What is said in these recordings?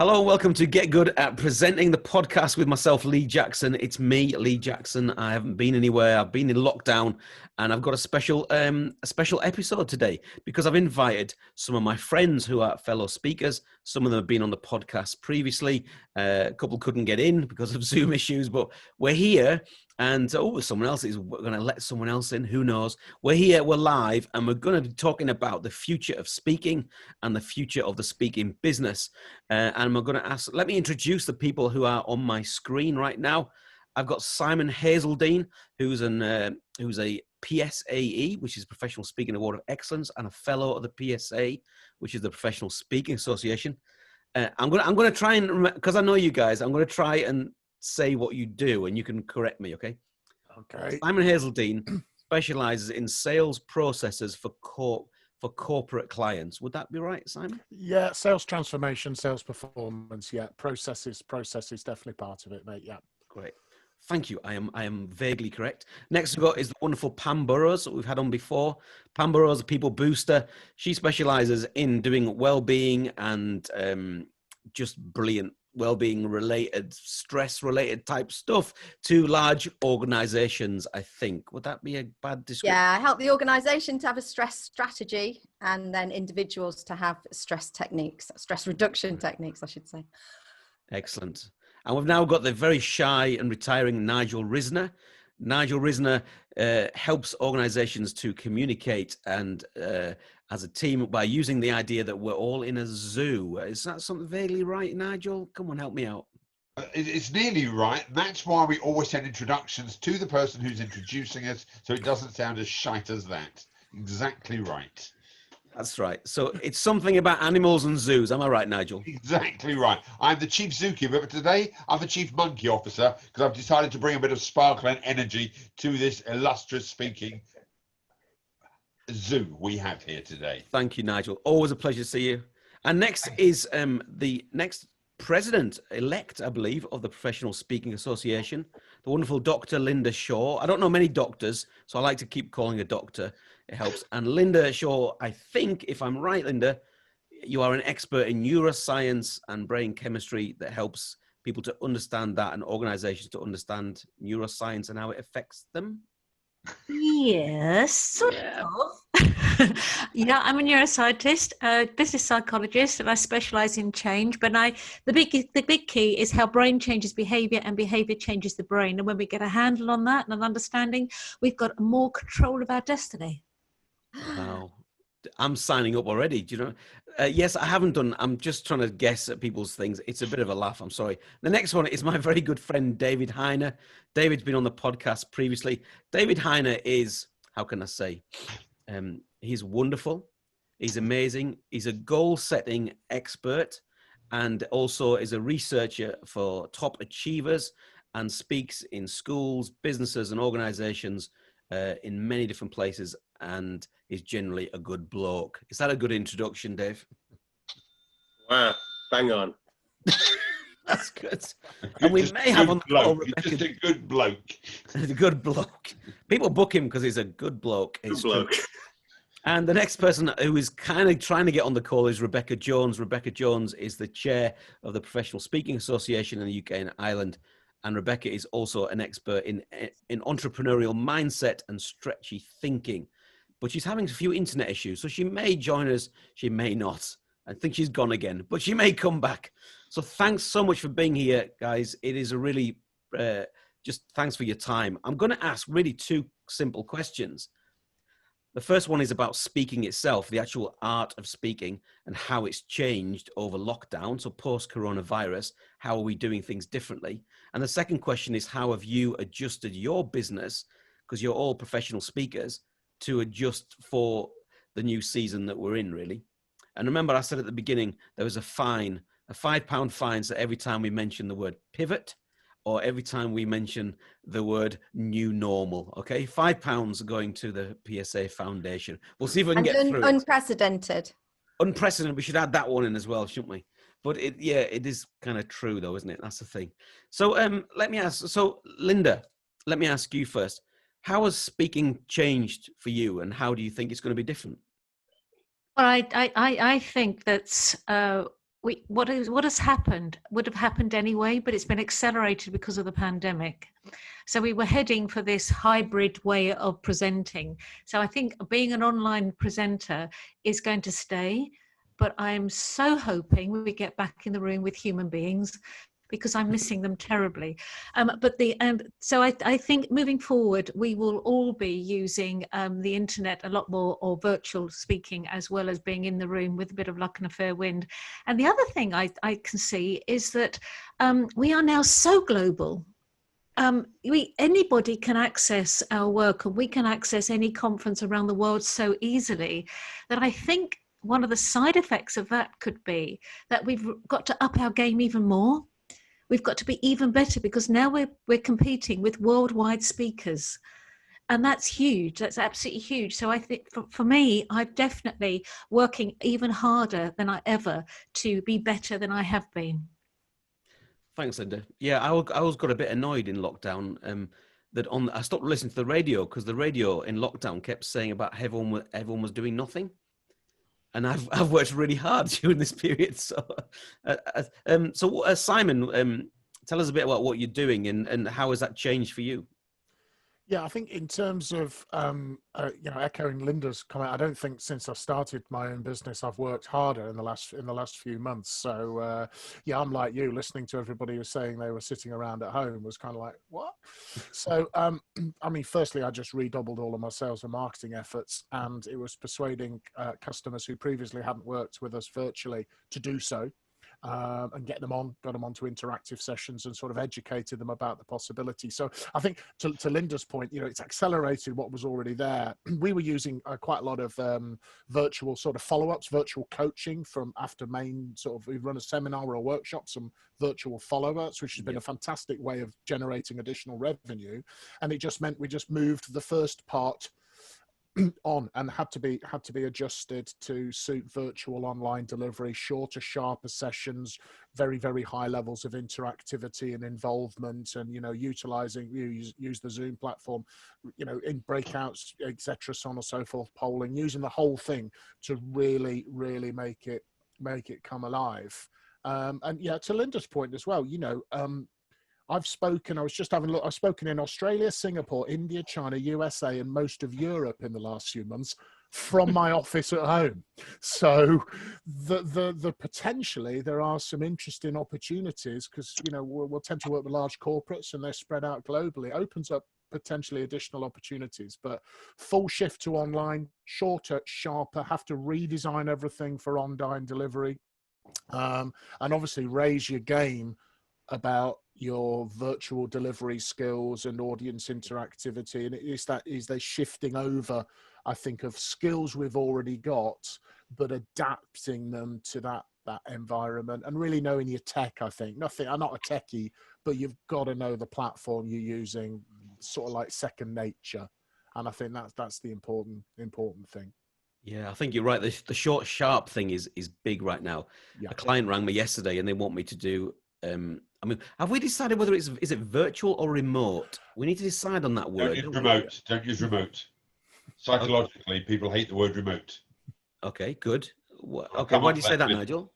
Hello and welcome to Get Good at Presenting, the podcast with myself, Lee Jackson. It's me, Lee Jackson. I haven't been anywhere. I've been in lockdown, and I've got a special episode today because I've invited some of my friends who are fellow speakers. Some of them have been on the podcast previously. A couple couldn't get in because of Zoom issues, but we're here. And someone else is going to let someone else in. Who knows? We're here, we're live, and we're going to be talking about the future of speaking and the future of the speaking business. And we're going to ask, let me introduce the people who are on my screen right now. I've got Simon Hazeldine, who's a PSAE, which is Professional Speaking Award of Excellence, and a fellow of the PSA, which is the Professional Speaking Association. I'm going to try and, because I know you guys, I'm going to try and say what you do and you can correct me, okay? Okay. Simon Hazeldine specializes in sales processes for corporate clients. Would that be right, Simon? Yeah, sales transformation, sales performance. Yeah, processes definitely part of it, mate. Yeah. Great. Thank you. I am vaguely correct. Next we've got is the wonderful Pam Burrows that we've had on before. Pam Burrows, a people booster. She specializes in doing well-being and just brilliant well-being related, stress related type stuff to large organizations, I think. Would that be a bad description? Yeah, I help the organization to have a stress strategy and then individuals to have stress techniques, stress reduction techniques, I should say. Excellent. And we've now got the very shy and retiring Nigel Risner. Nigel Risner helps organizations to communicate and as a team by using the idea that we're all in a zoo. Is that something vaguely right, Nigel? Come on, help me out. It's nearly right. That's why we always send introductions to the person who's introducing us, so it doesn't sound as shite as that. Exactly right. That's right. So it's something about animals and zoos. Am I right, Nigel? Exactly right. I'm the chief zookeeper, but today I'm the chief monkey officer because I've decided to bring a bit of sparkle and energy to this illustrious speaking zoo we have here today. Thank you, Nigel. Always a pleasure to see you. And next is the next president-elect, I believe, of the Professional Speaking Association, the wonderful Dr. Lynda Shaw. I don't know many doctors, so I like to keep calling her doctor. It helps. And Lynda Shaw, I think, if I'm right, Lynda, you are an expert in neuroscience and brain chemistry that helps people to understand that and organizations to understand neuroscience and how it affects them. Yes, sort of. Yeah, I'm a neuroscientist, business psychologist, and I specialize in change. But the big key is how brain changes behavior and behavior changes the brain. And when we get a handle on that and an understanding, we've got more control of our destiny. Wow. I'm signing up already. Do you know? Yes, I haven't done. I'm just trying to guess at people's things. It's a bit of a laugh. I'm sorry. The next one is my very good friend, David Hyner. David's been on the podcast previously. David Hyner is, how can I say? He's wonderful. He's amazing. He's a goal-setting expert and also is a researcher for top achievers and speaks in schools, businesses, and organizations in many different places, and is generally a good bloke. Is that a good introduction, Dave? Wow, bang on. That's good. And we may have on the call Rebecca. Just a good bloke. A good bloke. People book him because he's a good bloke. Good bloke. And the next person who is kind of trying to get on the call is Rebecca Jones. Rebecca Jones is the chair of the Professional Speaking Association in the UK and Ireland. And Rebecca is also an expert in entrepreneurial mindset and stretchy thinking. But she's having a few internet issues, so she may join us, she may not. I think she's gone again, but she may come back. So thanks so much for being here, guys. It is a really, just thanks for your time. I'm going to ask really two simple questions. The first one is about speaking itself, the actual art of speaking and how it's changed over lockdown. So post-coronavirus, how are we doing things differently? And the second question is, how have you adjusted your business, because you're all professional speakers, to adjust for the new season that we're in, really? And remember, I said at the beginning, there was a fine, a £5 fine, so every time we mention the word pivot, or every time we mention the word new normal, okay? £5 going to the PSA Foundation. We'll see if we can get through unprecedented. it. Unprecedented. We should add that one in as well, shouldn't we? But it is kind of true though, isn't it? That's the thing. So let me ask, so Lynda, let me ask you first. How has speaking changed for you and how do you think it's going to be different? Well, I think that what has happened would have happened anyway, but it's been accelerated because of the pandemic. So we were heading for this hybrid way of presenting. So I think being an online presenter is going to stay, but I'm so hoping we get back in the room with human beings, because I'm missing them terribly. So I think moving forward, we will all be using the internet a lot more, or virtual speaking, as well as being in the room with a bit of luck and a fair wind. And the other thing I can see is that we are now so global. Anybody can access our work, and we can access any conference around the world so easily that I think one of the side effects of that could be that we've got to up our game even more. We've got to be even better, because now we're competing with worldwide speakers, and that's huge. That's absolutely huge. So I think for me, I'm definitely working even harder than I ever to be better than I have been. Thanks, Lynda. Yeah, I always got a bit annoyed in lockdown I stopped listening to the radio, because the radio in lockdown kept saying about everyone was doing nothing. And I've worked really hard during this period. So, Simon, tell us a bit about what you're doing and how has that changed for you? Yeah, I think in terms of, echoing Lynda's comment, I don't think since I started my own business, I've worked harder in the last few months. So, I'm like you, listening to everybody who was saying they were sitting around at home was kind of like, what? So, firstly, I just redoubled all of my sales and marketing efforts, and it was persuading customers who previously hadn't worked with us virtually to do so. And got them onto interactive sessions and sort of educated them about the possibility. So I think to Lynda's point, it's accelerated what was already there. We were using quite a lot of virtual sort of follow-ups, virtual coaching from after main we've run a seminar or a workshop, some virtual follow-ups, which has been a fantastic way of generating additional revenue. And it just meant we just moved the first part on and had to be adjusted to suit virtual online delivery, shorter, sharper sessions, very, very high levels of interactivity and involvement, and use the Zoom platform, in breakouts, etc., so on and so forth, polling, using the whole thing to really, really make it come alive. And to Lynda's point as well, I've spoken in Australia, Singapore, India, China, USA, and most of Europe in the last few months from my office at home. So the potentially there are some interesting opportunities, because, we'll tend to work with large corporates and they're spread out globally. It opens up potentially additional opportunities, but full shift to online, shorter, sharper, have to redesign everything for on-time delivery, and obviously raise your game about your virtual delivery skills and audience interactivity. And is they shifting over, I think, of skills we've already got, but adapting them to that environment and really knowing your tech. I think I'm not a techie, but you've got to know the platform you're using, sort of like second nature. And I think that's the important thing. Yeah, I think you're right. The short, sharp thing is big right now. Yeah. A client rang me yesterday and they want me to do, have we decided whether is it virtual or remote? We need to decide on that word. Don't use remote. Psychologically, people hate the word remote. Okay, good. Okay, why do you say that, Nigel?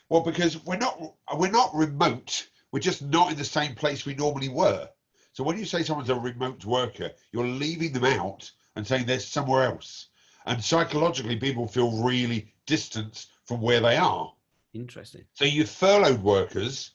Well, because we're not remote. We're just not in the same place we normally were. So when you say someone's a remote worker, you're leaving them out and saying they're somewhere else. And psychologically, people feel really distant from where they are. Interesting. So you furloughed workers.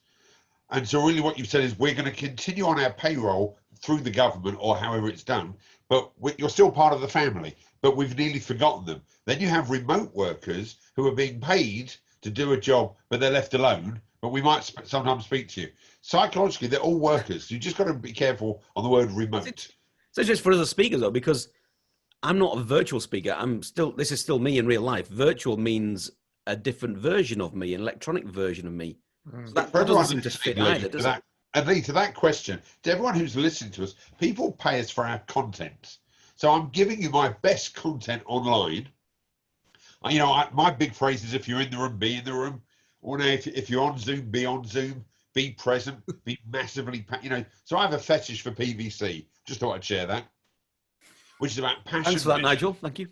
And so really what you've said is we're going to continue on our payroll through the government or however it's done, but you're still part of the family, but we've nearly forgotten them. Then you have remote workers who are being paid to do a job, but they're left alone, but we might sometimes speak to you. Psychologically, they're all workers. You just got to be careful on the word remote. So just for other speakers, though, because I'm not a virtual speaker. This is still me in real life. Virtual means a different version of me, an electronic version of me. So that doesn't seem to fit either, does it? And Lee, to that question, to everyone who's listening to us, people pay us for our content. So I'm giving you my best content online. My big phrase is, if you're in the room, be in the room. Or if you're on Zoom, be on Zoom. Be present. Be massively, So I have a fetish for PVC. Just thought I'd share that. Which is about passion. Thanks for that, Nigel. Thank you.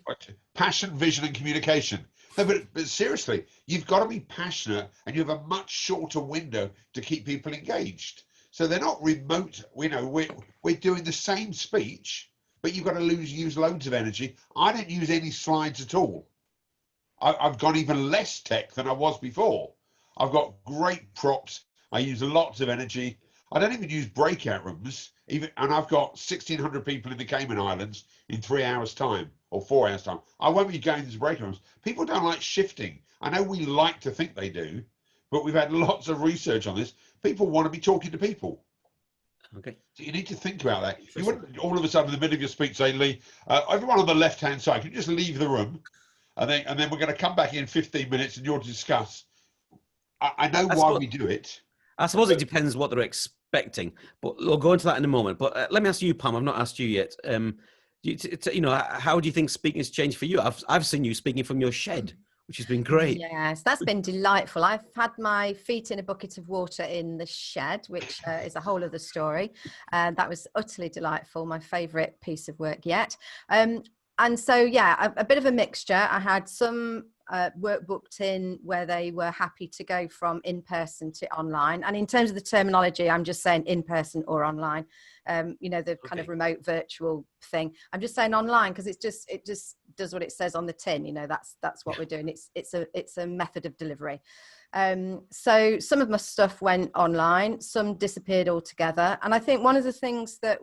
Passion, vision, and communication. No, but seriously, you've got to be passionate, and you have a much shorter window to keep people engaged. So they're not remote. We're doing the same speech, but you've got to use loads of energy. I don't use any slides at all. I've got even less tech than I was before. I've got great props. I use lots of energy. I don't even use breakout rooms, and I've got 1,600 people in the Cayman Islands in 3 hours' time or 4 hours' time. I won't be going to breakout rooms. People don't like shifting. I know we like to think they do, but we've had lots of research on this. People want to be talking to people. Okay. So you need to think about that. You wouldn't all of a sudden in the middle of your speech say, Lee, everyone on the left-hand side, can you just leave the room? And then we're going to come back in 15 minutes and you'll discuss. I know why we do it. I suppose it depends what they're expecting, but we'll go into that in a moment. But let me ask you, Pam. I've not asked you yet. How do you think speaking has changed for you? I've seen you speaking from your shed, which has been great. Yes, that's been delightful. I've had my feet in a bucket of water in the shed, which is a whole other story. That was utterly delightful. My favourite piece of work yet. And so, yeah, a bit of a mixture. I had some work booked in where they were happy to go from in-person to online. And in terms of the terminology, I'm just saying in-person or online, the kind of remote virtual thing. I'm just saying online because it just does what it says on the tin. That's what we're doing. It's a method of delivery. So some of my stuff went online, some disappeared altogether. And I think one of the things that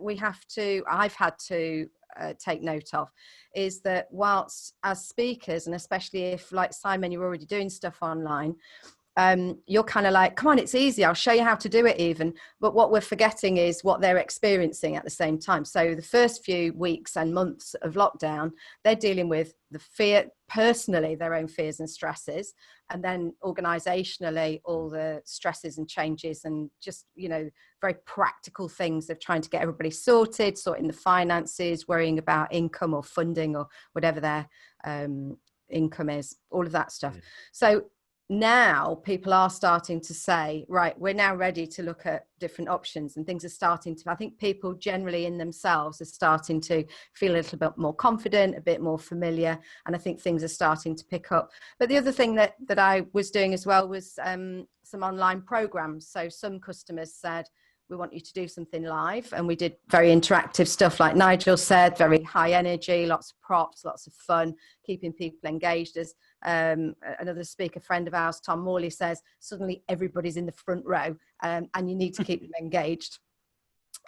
I've had to take note of is that whilst as speakers, and especially if like Simon, you're already doing stuff online, you're kind of like, come on, it's easy, I'll show you how to do it even. But what we're forgetting is what they're experiencing at the same time. So the first few weeks and months of lockdown, they're dealing with the fear, personally, their own fears and stresses, and then organisationally, all the stresses and changes and just, very practical things of trying to get everybody sorted, sorting the finances, worrying about income or funding or whatever their income is, all of that stuff. So now people are starting to say, right, we're now ready to look at different options, and things are starting to, I think people generally in themselves are starting to feel a little bit more confident, a bit more familiar, and I think things are starting to pick up. But the other thing that I was doing as well was some online programs. So some customers said, we want you to do something live, and we did very interactive stuff, like Nigel said, very high energy, lots of props, lots of fun, keeping people engaged. As another speaker friend of ours, Tom Morley, says, suddenly everybody's in the front row, and you need to keep them engaged.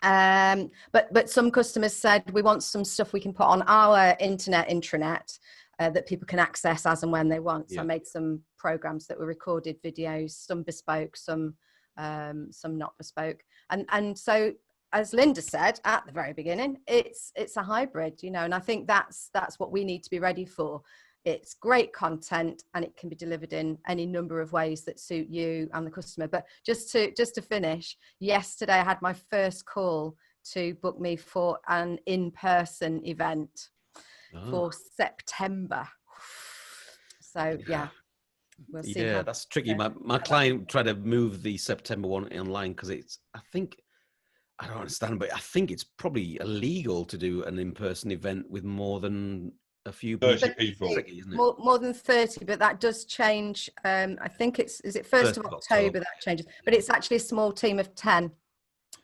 But some customers said, we want some stuff we can put on our intranet that people can access as and when they want. So I made some programs that were recorded videos, some bespoke, some not bespoke, and so as Lynda said at the very beginning, it's a hybrid, and I think that's what we need to be ready for. It's great content, and it can be delivered in any number of ways that suit you and the customer. But just to finish, yesterday I had my first call to book me for an in-person event for September. So yeah. We'll see. That's tricky. My client tried to move the September one online because I don't understand, but I think it's probably illegal to do an in-person event with more than a few 30 people. Tricky, isn't it? More than 30, but that does change. I think is it 1st of October that changes, but it's actually a small team of 10.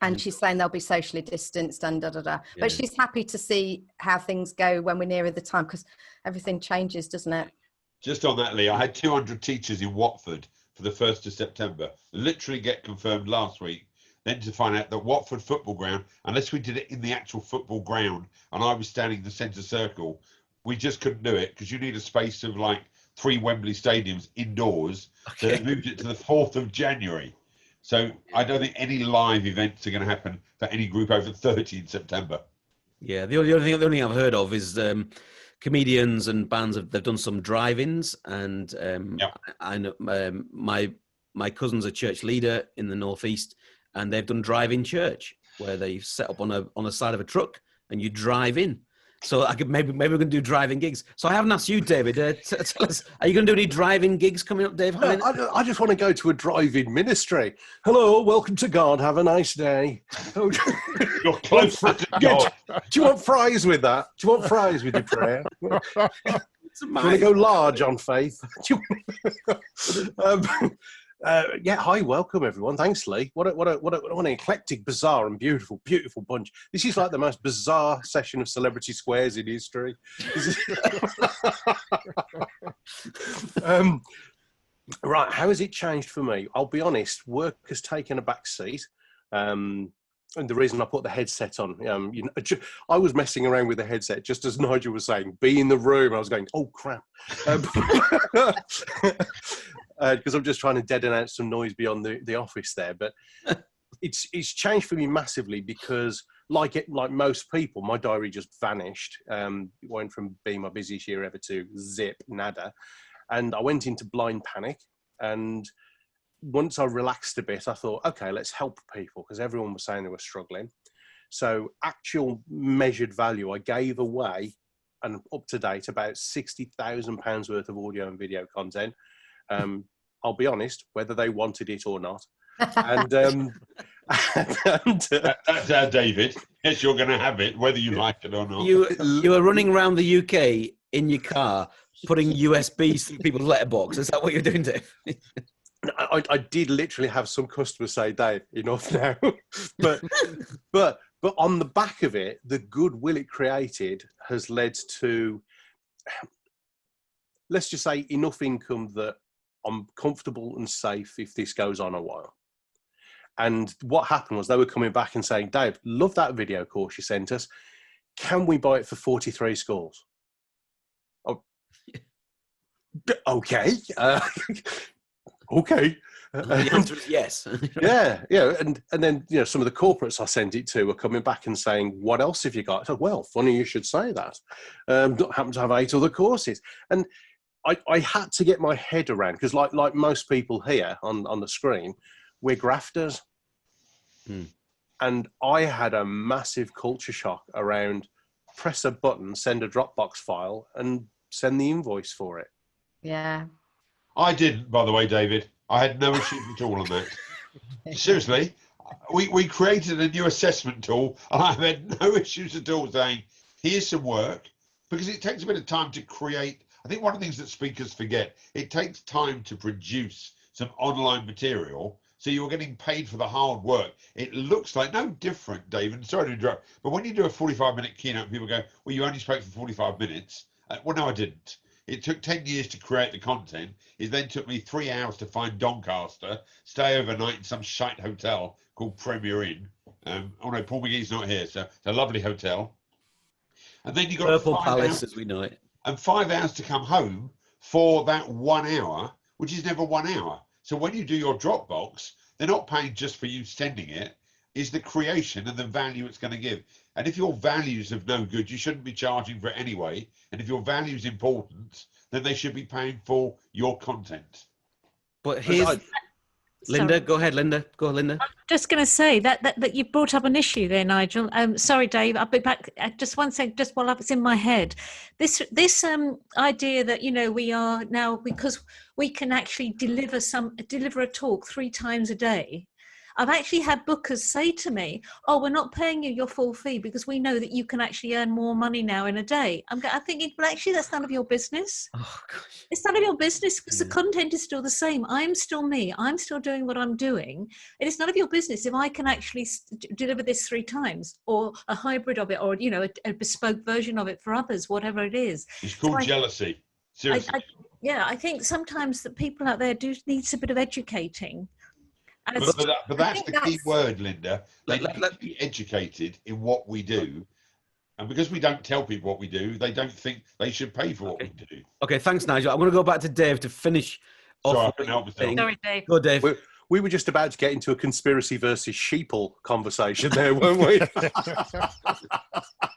And she's saying they'll be socially distanced and But she's happy to see how things go when we're nearer the time, because everything changes, doesn't it? Just on that, Lee, I had 200 teachers in Watford for the 1st of September. Literally get confirmed last week. Then to find out that Watford football ground, unless we did it in the actual football ground and I was standing in the centre circle, we just couldn't do it because you need a space of like 3 Wembley stadiums indoors. Okay. So they moved it to the 4th of January. So I don't think any live events are going to happen for any group over 30 in September. Yeah, the only thing I've heard of is comedians and bands they've done some drive-ins, and I know my cousin's a church leader in the northeast, and they've done drive-in church where they set up on the side of a truck and you drive in. So I could maybe we're going to do driving gigs. So I haven't asked you, David. Tell us, are you going to do any driving gigs coming up, Dave? No, I just want to go to a drive-in ministry. Hello, welcome to God. Have a nice day. You're close to God. Do you want fries with that? Do you want fries with your prayer? Do you want to go large on Faith? Yeah, hi, welcome everyone. Thanks, Lee. What an eclectic, bizarre, and beautiful bunch. This is like the most bizarre session of Celebrity Squares in history. Right, how has it changed for me? I'll be honest, work has taken a back seat. And the reason I put the headset on, I was messing around with the headset, just as Nigel was saying, be in the room. I was going, oh, crap. Because I'm just trying to deaden out some noise beyond the office there. But it's changed for me massively because, like most people, my diary just vanished. It went from being my busiest year ever to zip, nada. And I went into blind panic. And once I relaxed a bit, I thought, okay, let's help people, because everyone was saying they were struggling. So actual measured value, I gave away, and up to date, about £60,000 worth of audio and video content. I'll be honest, whether they wanted it or not. And, that's our David. Yes, you're going to have it, whether you like it or not. You are running around the UK in your car, putting USBs through people's letterbox. Is that what you're doing, Dave? I did literally have some customers say, Dave, enough now. but on the back of it, the goodwill it created has led to, let's just say, enough income that I'm comfortable and safe if this goes on a while. And what happened was they were coming back and saying, Dave, love that video course you sent us. Can we buy it for 43 schools? Oh, okay. Okay. The answer is yes. yeah. And then, some of the corporates I sent it to were coming back and saying, what else have you got? I said, well, funny you should say that. Happen to have 8 other courses. And I had to get my head around, because like most people here on the screen, we're grafters. And I had a massive culture shock around press a button, send a Dropbox file, and send the invoice for it. Yeah. I didn't, by the way, David. I had no issues at all on that. Seriously, we created a new assessment tool, and I had no issues at all saying, here's some work, because it takes a bit of time to create. I think one of the things that speakers forget, it takes time to produce some online material, so you're getting paid for the hard work. It looks like no different, David, sorry to interrupt, but when you do a 45-minute keynote, people go, well, you only spoke for 45 minutes. Well, no, I didn't. It took 10 years to create the content. It then took me 3 hours to find Doncaster, stay overnight in some shite hotel called Premier Inn. Oh no, Paul McGee's not here, so it's a lovely hotel. And then you got Purple 5 Palace, hours, as we know it. and 5 hours to come home for that 1 hour, which is never 1 hour. So when you do your Dropbox, they're not paying just for you sending it. Is the creation and the value it's going to give. And if your value's of no good, you shouldn't be charging for it anyway. And if your value's important, then they should be paying for your content. But here's Lynda. Go ahead, Lynda. Go, Lynda. I'm just going to say that you brought up an issue there, Nigel. Sorry, Dave. I'll be back. Just one second. Just while it's in my head, this idea that we are now, because we can actually deliver a talk 3 times a day. I've actually had bookers say to me, oh, we're not paying you your full fee because we know that you can actually earn more money now in a day. I'm thinking, well, actually, that's none of your business. Oh, gosh. It's none of your business, because the content is still the same. I'm still me. I'm still doing what I'm doing. It is none of your business if I can actually deliver this 3 times, or a hybrid of it, or, a bespoke version of it for others, whatever it is. It's called jealousy. Seriously. I think sometimes the people out there do need a bit of educating. But that's the key word, Lynda. They need to be educated in what we do. And because we don't tell people what we do, they don't think they should pay for what we do. Okay, thanks, Nigel. I'm going to go back to Dave to finish off. Sorry, I couldn't help myself. Sorry, Dave. Go, Dave. We were just about to get into a conspiracy versus sheeple conversation there, weren't we?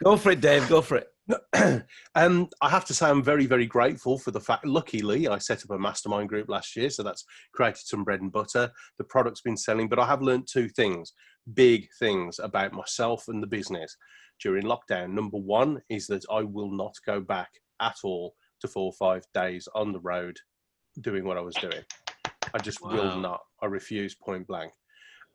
Go for it, Dave. Go for it. I have to say I'm very, very grateful for the fact, luckily, I set up a mastermind group last year, so that's created some bread and butter. The product's been selling, but I have learned 2 things, big things about myself and the business during lockdown. Number 1 is that I will not go back at all to 4 or 5 days on the road doing what I was doing. I just will not. I refuse point blank.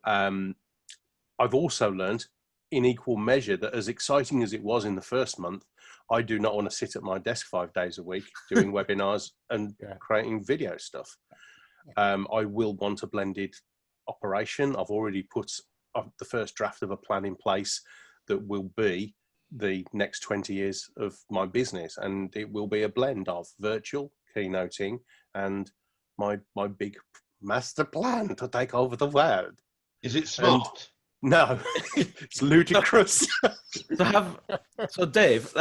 I've also learned in equal measure that as exciting as it was in the first month, I do not want to sit at my desk 5 days a week doing webinars and creating video stuff. I will want a blended operation. I've already put the first draft of a plan in place that will be the next 20 years of my business, and it will be a blend of virtual keynoting and my big master plan to take over the world. Is it smart? No, it's ludicrous. So Dave,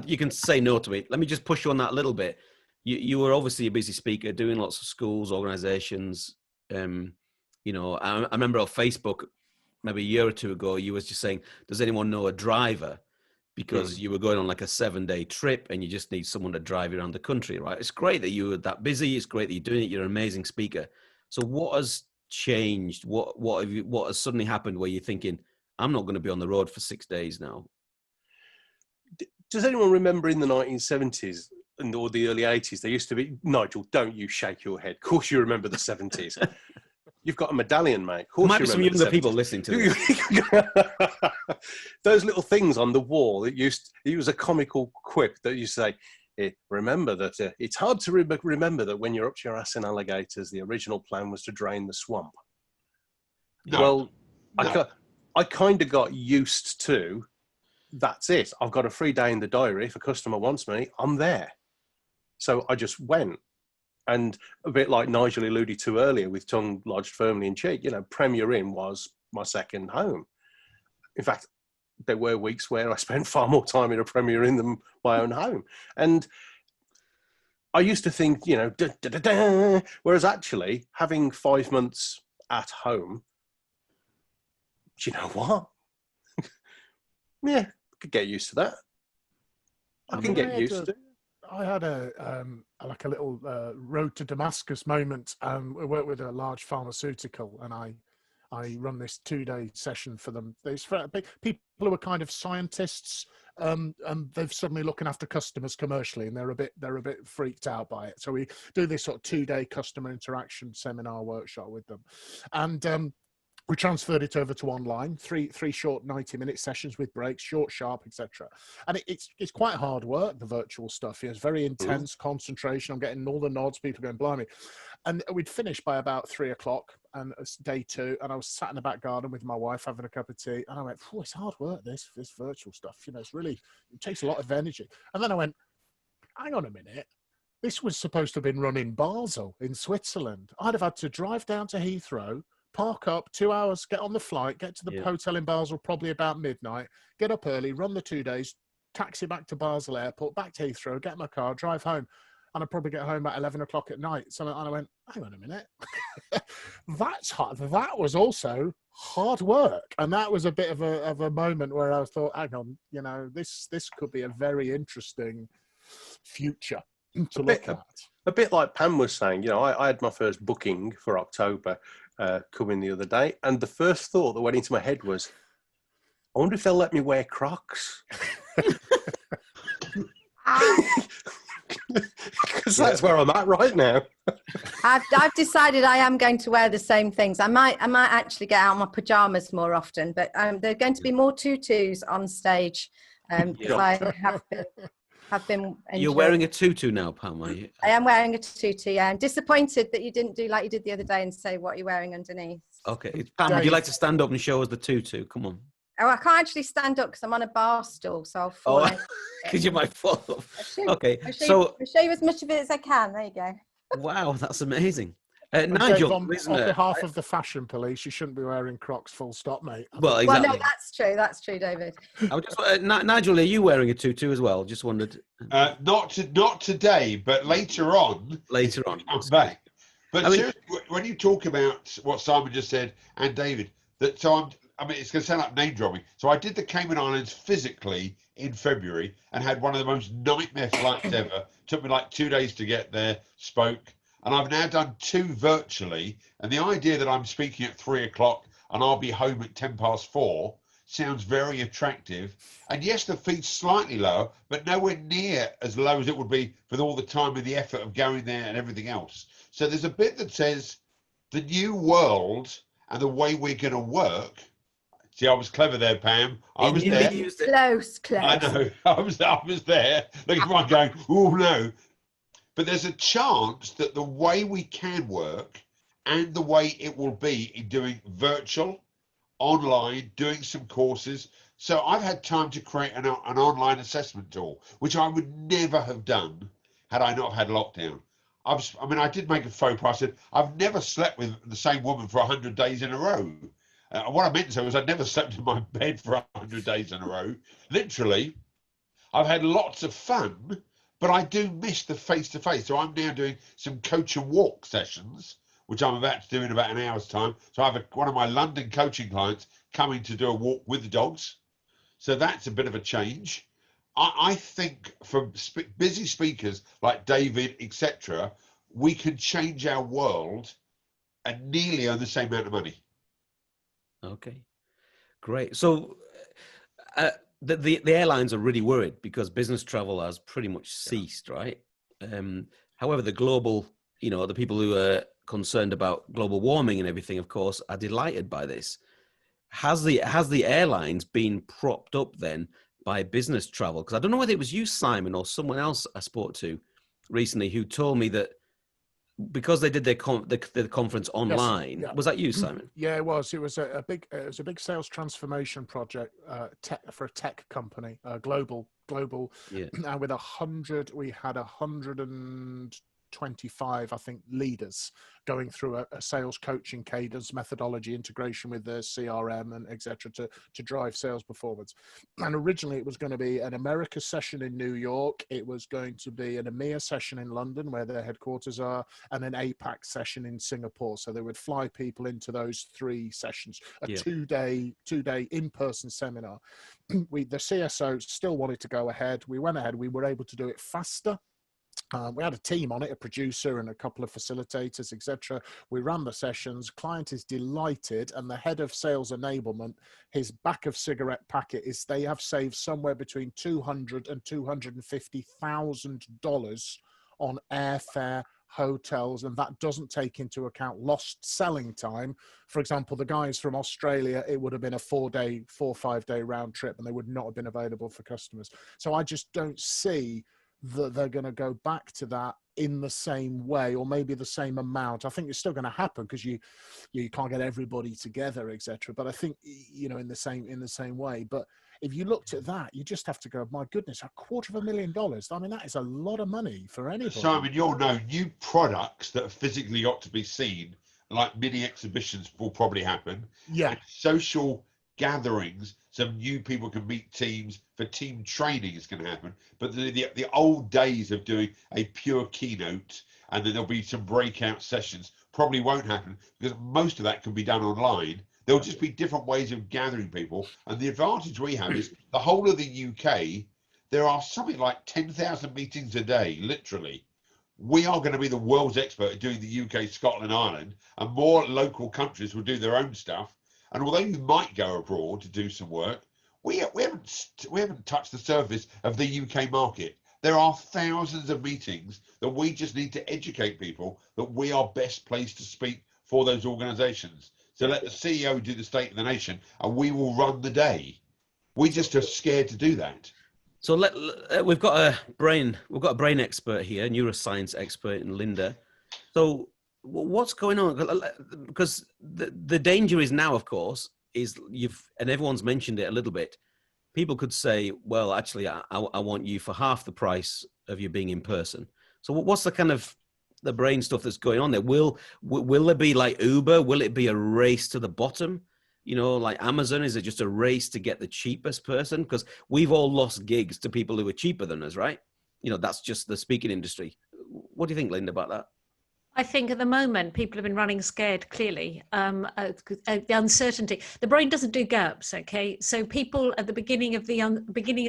you can say no to it. Let me just push you on that a little bit. You were obviously a busy speaker, doing lots of schools, organisations. You know, I remember on Facebook maybe a year or two ago, you was just saying, "Does anyone know a driver?" Because you were going on like a 7-day trip, and you just need someone to drive you around the country, right? It's great that you were that busy. It's great that you're doing it. You're an amazing speaker. So what has changed? What has suddenly happened where you're thinking, I'm not going to be on the road for 6 days now? Does anyone remember in the 1970s or the early 80s, there used to be, Nigel, don't you shake your head. Of course you remember the 70s. You've got a medallion, mate. Of course there might be some younger people listening to this. Those little things on the wall, it was a comical quip that you say, remember that it's hard to remember that when you're up to your ass in alligators, the original plan was to drain the swamp. No. Well, I kind of got used to, that's it. I've got a free day in the diary. If a customer wants me, I'm there. So I just went. And a bit like Nigel alluded to earlier with tongue lodged firmly in cheek, you know, Premier Inn was my second home. In fact, there were weeks where I spent far more time in a Premier Inn than my own home. And I used to think, you know, whereas actually having 5 months at home, do you know what? Yeah, I could get used to that. I can get used to it. I had a little road to Damascus moment. I work with a large pharmaceutical, and I run this 2-day session for them. There's people who are kind of scientists, and they're suddenly looking after customers commercially, and they're a bit freaked out by it. So we do this sort of 2-day customer interaction seminar workshop with them, and we transferred it over to online, three short 90-minute sessions with breaks, short, sharp, etc. And it's quite hard work, the virtual stuff. It's very intense concentration. I'm getting all the nods, people going, blimey. And we'd finished by about 3 o'clock, and it's day 2, and I was sat in the back garden with my wife having a cup of tea, and I went, it's hard work, this virtual stuff. You know, it takes a lot of energy. And then I went, hang on a minute. This was supposed to have been run in Basel in Switzerland. I'd have had to drive down to Heathrow, park up 2 hours, get on the flight, get to the hotel in Basel probably about midnight, get up early, run the 2 days, taxi back to Basel airport, back to Heathrow, get my car, drive home. And I'd probably get home at 11 o'clock at night. So I went, hang on a minute. That's hard. That was also hard work. And that was a bit of a moment where I thought, hang on, you know, this could be a very interesting future to look at. A bit like Pam was saying, you know, I had my first booking for October coming the other day, and the first thought that went into my head was, I wonder if they'll let me wear Crocs. Because that's where I'm at right now. I've decided I am going to wear the same things. I might actually get out my pajamas more often, but there are going to be more tutus on stage because I have been You're wearing a tutu now, Pam, are you? I am wearing a tutu, yeah. I'm disappointed that you didn't do like you did the other day and say what you're wearing underneath. Okay. Pam, would you like to stand up and show us the tutu? Come on. Oh, I can't actually stand up because I'm on a bar stool, so I'll fall. Because you might fall off. Okay. I'll show you as much of it as I can. There you go. Wow, that's amazing. Nigel, on behalf of the fashion police, you shouldn't be wearing Crocs, full stop, mate. Well, exactly. Well, no, that's true. That's true, David. Nigel, are you wearing a tutu as well? Just wondered. Not today, but later on. Later on. Come back. But seriously, when you talk about what Simon just said and David, it's going to sound like name dropping. So I did the Cayman Islands physically in February and had one of the most nightmare flights ever. Took me like 2 days to get there, spoke. And I've now done 2 virtually. And the idea that I'm speaking at 3 o'clock and I'll be home at 4:10 sounds very attractive. And yes, the fee's slightly lower, but nowhere near as low as it would be for all the time and the effort of going there and everything else. So there's a bit that says the new world and the way we're going to work, See, I was clever there, Pam. I He was nearly there. used it. Close. I know. I was there. Look at mine going, oh no. But there's a chance that the way we can work and the way it will be in doing virtual, online, doing some courses. So I've had time to create an online assessment tool, which I would never have done had I not had lockdown. I did make a faux pas. I said, I've never slept with the same woman for 100 days in a row. What I meant to say was I'd never slept in my bed for 100 days in a row. Literally, I've had lots of fun, but I do miss the face-to-face. So I'm now doing some coach and walk sessions, which I'm about to do in about an hour's time. So I have one of my London coaching clients coming to do a walk with the dogs. So that's a bit of a change. I think for busy speakers like David, etc., we can change our world and nearly earn the same amount of money. Okay, great. So the airlines are really worried because business travel has pretty much ceased, right? However, the global, the people who are concerned about global warming and everything, of course, are delighted by this. Has the airlines been propped up then by business travel? Because I don't know whether it was you, Simon, or someone else I spoke to recently who told me that because they did their conference online. Yes. Was that you, Simon? Yeah, it was. It was a big sales transformation project for a tech company, global. Yeah. And with 100, we had 125, I think, leaders going through a sales coaching cadence methodology integration with the CRM and etc. to drive sales performance. And originally it was going to be an America session in New York. It was going to be an EMEA session in London where their headquarters are, and an APAC session in Singapore. So they would fly people into those 3 sessions, a two-day in-person seminar. The CSO still wanted to go ahead. We went ahead. We were able to do it faster. We had a team on it, a producer and a couple of facilitators, etc. We ran the sessions. Client is delighted, and the head of sales enablement, his back of cigarette packet is they have saved somewhere between $200,000 and $250,000 on airfare, hotels, and that doesn't take into account lost selling time. For example, the guys from Australia, it would have been a 4 or 5 day round trip, and they would not have been available for customers. So I just don't see that they're going to go back to that in the same way, or maybe the same amount. I think it's still going to happen because you can't get everybody together, etc. But I think in the same way. But if you looked at that, you just have to go, my goodness, $250,000. I mean, that is a lot of money for anybody. Simon, you'll know new products that are physically got to be seen, like mini exhibitions, will probably happen. Yeah. And social gatherings, so new people can meet teams. For team training is going to happen, but the old days of doing a pure keynote and then there'll be some breakout sessions probably won't happen, because most of that can be done online. There'll just be different ways of gathering people, and the advantage we have is the whole of the UK, there are something like 10,000 meetings a day, literally. We are going to be the world's expert at doing the UK, Scotland, Ireland, and more local countries will do their own stuff. And although you might go abroad to do some work, we haven't touched the surface of the UK market. There are thousands of meetings that we just need to educate people that we are best placed to speak for those organisations. So let the CEO do the state of the nation, and we will run the day. We just are scared to do that. So we've got a brain expert here, neuroscience expert in Lynda. So what's going on? Because the danger is now, of course, and everyone's mentioned it a little bit. People could say, well, actually, I want you for half the price of you being in person. So what's the kind of the brain stuff that's going on there? Will there be like Uber? Will it be a race to the bottom? Like Amazon, is it just a race to get the cheapest person? Because we've all lost gigs to people who are cheaper than us, right? That's just the speaking industry. What do you think, Lynda, about that? I think at the moment people have been running scared, clearly. The uncertainty. The brain doesn't do gaps, okay? So people at the beginning of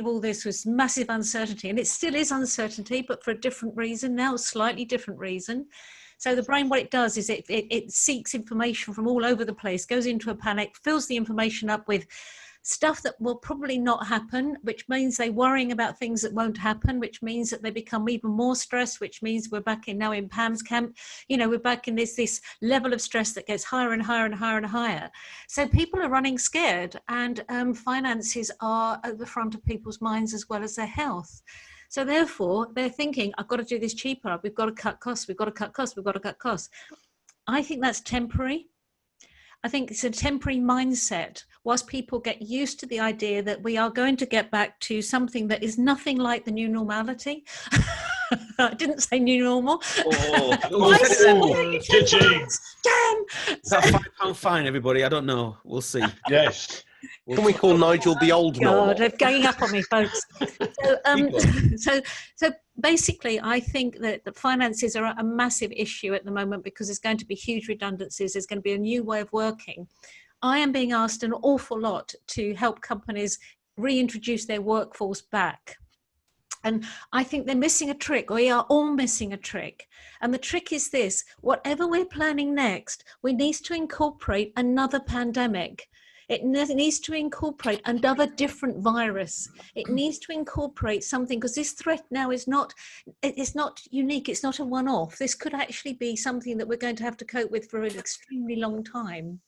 all this was massive uncertainty, and it still is uncertainty, but for a different reason now, a slightly different reason. So the brain, what it does is it seeks information from all over the place, goes into a panic, fills the information up with stuff that will probably not happen, which means they're worrying about things that won't happen, which means that they become even more stressed, which means we're back now in Pam's camp. You know, we're back in this level of stress that gets higher and higher and higher and higher. So people are running scared, and finances are at the front of people's minds as well as their health. So therefore, they're thinking, I've got to do this cheaper. We've got to cut costs. We've got to cut costs. We've got to cut costs. I think that's temporary. I think it's a temporary mindset whilst people get used to the idea that we are going to get back to something that is nothing like the new normality. I didn't say new normal. Cha-ching. Damn. Is that a £5 fine, everybody? I don't know. We'll see. Yes. Can we call Nigel the old normal? God, they're going up on me, folks. So basically, I think that the finances are a massive issue at the moment because there's going to be huge redundancies. There's going to be a new way of working. I am being asked an awful lot to help companies reintroduce their workforce back. And I think they're missing a trick. We are all missing a trick. And the trick is this: whatever we're planning next, we need to incorporate another pandemic. It needs to incorporate another different virus. It needs to incorporate something, because this threat now is not, it's not unique. It's not a one-off. This could actually be something that we're going to have to cope with for an extremely long time.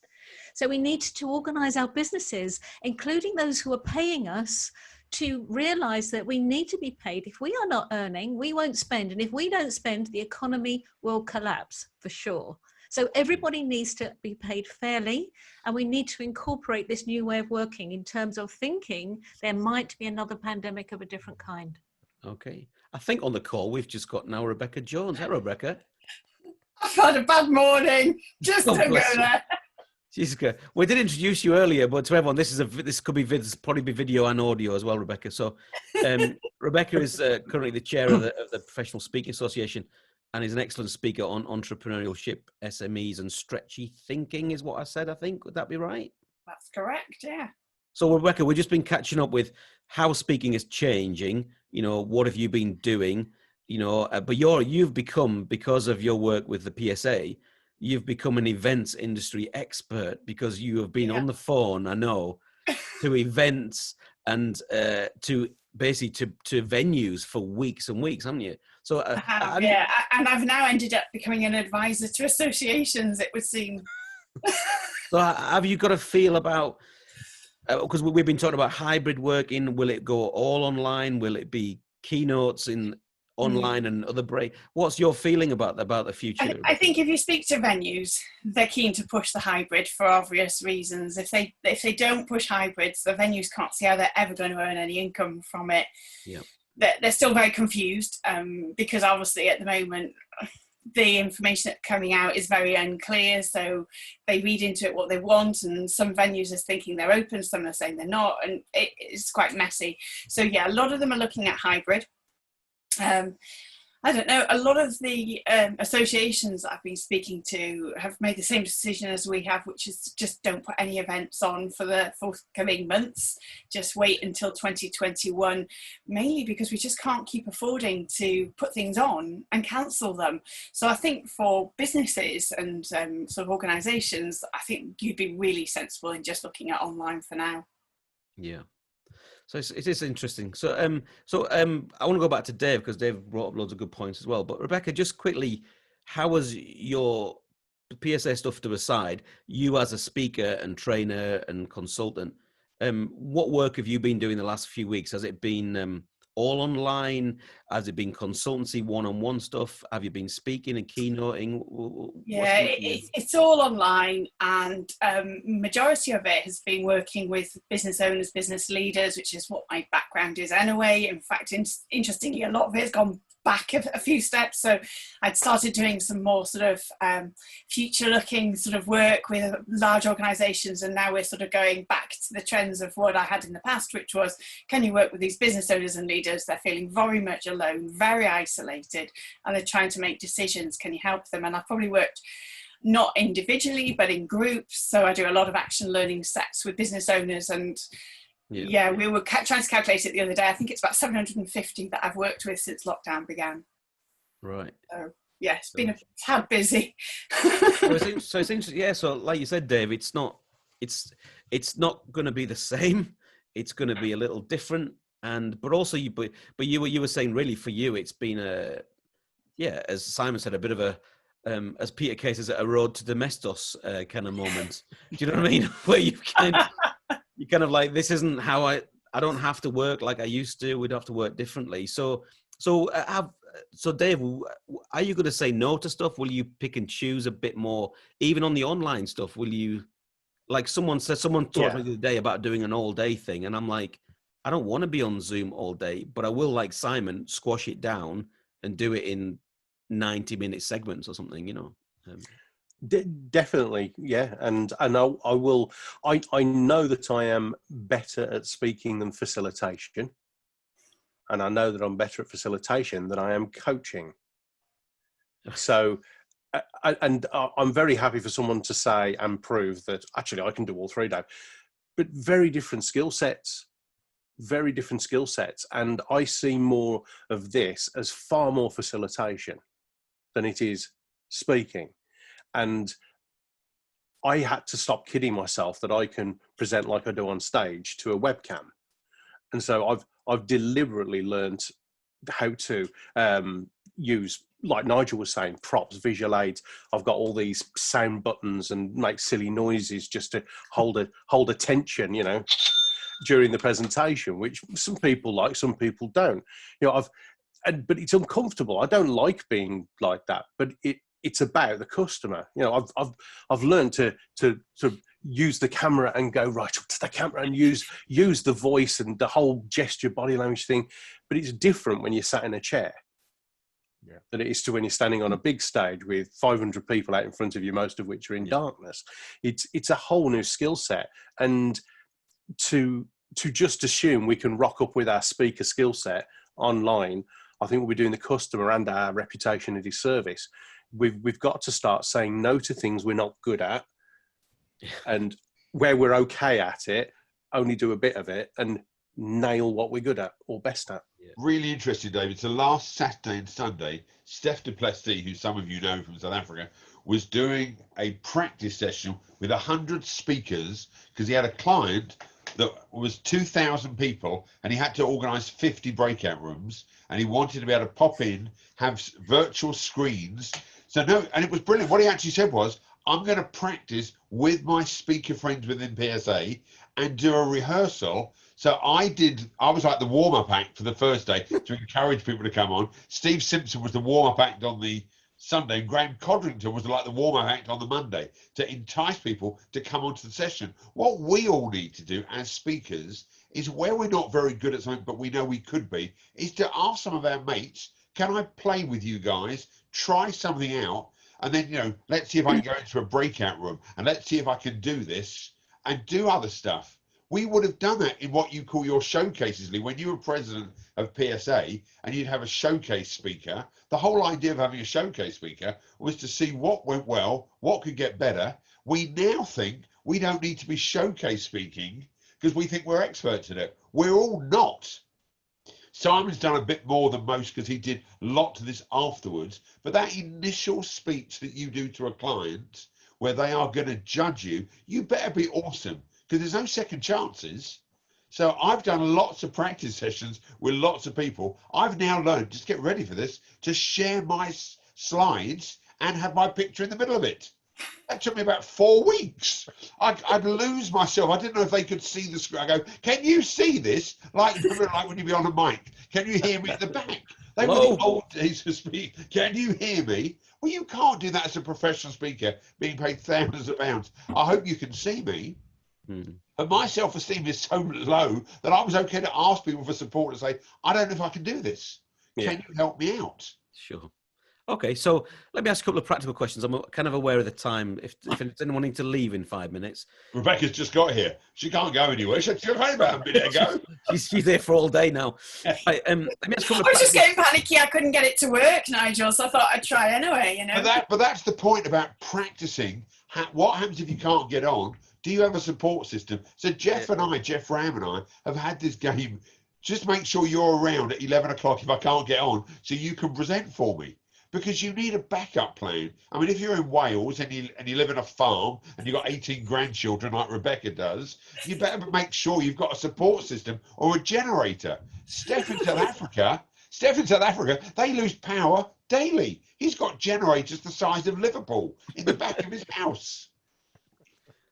So we need to organize our businesses, including those who are paying us, to realize that we need to be paid. If we are not earning, we won't spend. And if we don't spend, the economy will collapse for sure. So everybody needs to be paid fairly, and we need to incorporate this new way of working in terms of thinking there might be another pandemic of a different kind. Okay. I think on the call, we've just got now Rebecca Jones. Hello, Rebecca. I've had a bad morning. Just don't go there. She's good. We did introduce you earlier, but to everyone, this could be probably be video and audio as well, Rebecca. So Rebecca is currently the chair of the Professional Speaking Association, and is an excellent speaker on entrepreneurship, SMEs, and stretchy thinking, is what I said, I think. Would that be right? That's correct, yeah. So, Rebecca, we've just been catching up with how speaking is changing. You know, what have you been doing? You know, but you've become, because of your work with the PSA, you've become an events industry expert, because you have been on the phone, I know, to events and to venues for weeks and weeks, haven't you? So I have, yeah, and I've now ended up becoming an advisor to associations, it would seem. So have you got a feel about, because we've been talking about hybrid working, will it go all online? Will it be keynotes in online and other break? What's your feeling about the future? I think if you speak to venues, they're keen to push the hybrid for obvious reasons. If they don't push hybrids, the venues can't see how they're ever going to earn any income from it. Yeah. They're still very confused because obviously at the moment the information that's coming out is very unclear, so they read into it what they want, and some venues are thinking they're open, some are saying they're not, and it's quite messy. So yeah, a lot of them are looking at hybrid. I don't know, a lot of the associations that I've been speaking to have made the same decision as we have, which is just don't put any events on for the forthcoming months. Just wait until 2021, mainly because we just can't keep affording to put things on and cancel them. So I think for businesses and sort of organisations, I think you'd be really sensible in just looking at online for now. Yeah. So it is interesting. So I want to go back to Dave, because Dave brought up loads of good points as well. But Rebecca, just quickly, how was your PSA stuff to aside, you as a speaker and trainer and consultant, what work have you been doing the last few weeks? Has it been all online? Has it been consultancy, one-on-one stuff? Have you been speaking and keynoting? Yeah, it's all online, and majority of it has been working with business owners, business leaders, which is what my background is anyway. In fact, interestingly, a lot of it has gone back a few steps. So I'd started doing some more sort of future looking sort of work with large organizations, and now we're sort of going back to the trends of what I had in the past, which was, can you work with these business owners and leaders? They're feeling very much alone, very isolated, and they're trying to make decisions. Can you help them? And I've probably worked not individually but in groups, so I do a lot of action learning sets with business owners, and yeah, we were trying to calculate it the other day. I think it's about 750 that I've worked with since lockdown began. Right. So yeah, it's been a tad busy. So it's interesting. Yeah. So like you said, Dave, it's it's not going to be the same. It's going to be a little different. But also but you were saying, really, for you, it's been as Simon said, a bit of a, as Peter Kay says, a road to Domestos kind of moment. Do you know what I mean? Where you're kind of like, this isn't how I don't have to work like I used to. We'd have to work differently. So Dave, are you going to say no to stuff? Will you pick and choose a bit more, even on the online stuff? Will you, like someone talked to me the other day about doing an all day thing, and I'm like, I don't want to be on Zoom all day, but I will, like Simon, squash it down and do it in 90-minute segments or something, you know. Definitely, yeah, and I will. I know that I am better at speaking than facilitation, and I know that I'm better at facilitation than I am coaching. So, I'm very happy for someone to say and prove that actually I can do all three, Dave. But very different skill sets. Very different skill sets, and I see more of this as far more facilitation than it is speaking. And I had to stop kidding myself that I can present like I do on stage to a webcam. And so I've deliberately learned how to use, like Nigel was saying, props, visual aids. I've got all these sound buttons and make silly noises just to hold attention, you know, during the presentation, which some people like, some people don't. You know, but it's uncomfortable. I don't like being like that, but it's about the customer. You know, I've learned to use the camera and go right up to the camera and use the voice and the whole gesture, body language thing. But it's different when you're sat in a chair than it is to when you're standing on a big stage with 500 people out in front of you, most of which are in darkness. It's a whole new skill set. And to just assume we can rock up with our speaker skill set online, I think we'll be doing the customer and our reputation a disservice. We've got to start saying no to things we're not good at, and where we're okay at it, only do a bit of it and nail what we're good at or best at. Really interesting, David. So last Saturday and Sunday, Steph du Plessis, who some of you know from South Africa, was doing a practice session with 100 speakers because he had a client that was 2,000 people and he had to organise 50 breakout rooms, and he wanted to be able to pop in, have virtual screens. So no, and it was brilliant. What he actually said was, I'm going to practice with my speaker friends within PSA and do a rehearsal. So I was like the warm-up act for the first day to encourage people to come on. Steve Simpson was the warm-up act on the Sunday, and Graham Codrington was like the warm-up act on the Monday to entice people to come onto the session. What we all need to do as speakers is, where we're not very good at something, but we know we could be, is to ask some of our mates, can I play with you guys, try something out, and then, you know, let's see if I can go into a breakout room, and let's see if I can do this and do other stuff. We would have done that in what you call your showcases, Lee. When you were president of PSA and you'd have a showcase speaker, the whole idea of having a showcase speaker was to see what went well, what could get better. We now think we don't need to be showcase speaking because we think we're experts at it. We're all not. Simon's done a bit more than most because he did a lot to this afterwards. But that initial speech that you do to a client where they are going to judge you, you better be awesome, because there's no second chances. So I've done lots of practice sessions with lots of people. I've now learned, just get ready for this, to share my slides and have my picture in the middle of it. That took me about 4 weeks. I'd lose myself. I didn't know if they could see the screen. I go, can you see this? Like when you be on a mic. Can you hear me at the back? They were the old days of speak. Can you hear me? Well, you can't do that as a professional speaker being paid thousands of pounds. I hope you can see me. But my self-esteem is so low that I was okay to ask people for support and say, I don't know if I can do this. Can you help me out? Sure. Okay, so let me ask a couple of practical questions. I'm kind of aware of the time. If anyone wanting to leave in 5 minutes. Rebecca's just got here. She can't go anywhere. She came about a minute ago. she's there for all day now. Let me ask a couple I was just getting panicky. I couldn't get it to work, Nigel, so I thought I'd try anyway, you know. But that's the point about practicing. What happens if you can't get on? Do you have a support system? So Jeff Ram and I have had this game. Just make sure you're around at 11 o'clock if I can't get on, so you can present for me. because you need a backup plan. I mean, if you're in Wales and you live in a farm and you've got 18 grandchildren like Rebecca does, you better make sure you've got a support system or a generator. Steph in South Africa, they lose power daily. He's got generators the size of Liverpool in the back of his house.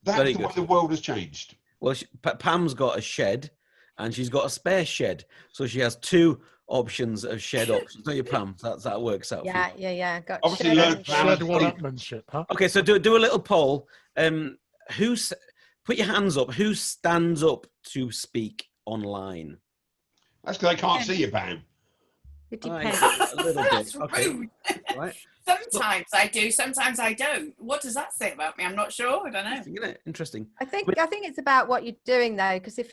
That's the way the world has changed. Well, Pam's got a shed and she's got a spare shed. So she has two options of shed options. Don't you, Pam? That works out. Yeah. Got obviously shed one-upmanship, huh? Okay, so do a little poll. Put your hands up. Who stands up to speak online? That's because they can't see you, Pam. It depends. A little bit. That's Okay. rude. Right. Sometimes I do, sometimes I don't. What does that say about me? I'm not sure. I don't know. Interesting. I think it's about what you're doing though, because if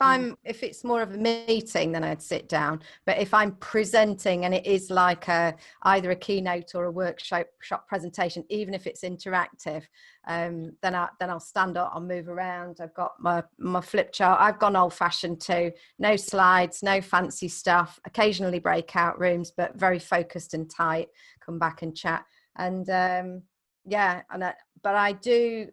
it's more of a meeting, then I'd sit down. But if I'm presenting and it is like either a keynote or a workshop presentation, even if it's interactive, then I'll stand up, I'll move around. I've got my flip chart. I've gone old fashioned too. No slides, no fancy stuff. Occasionally breakout rooms, but very focused and tight. Come back and chat. And but I do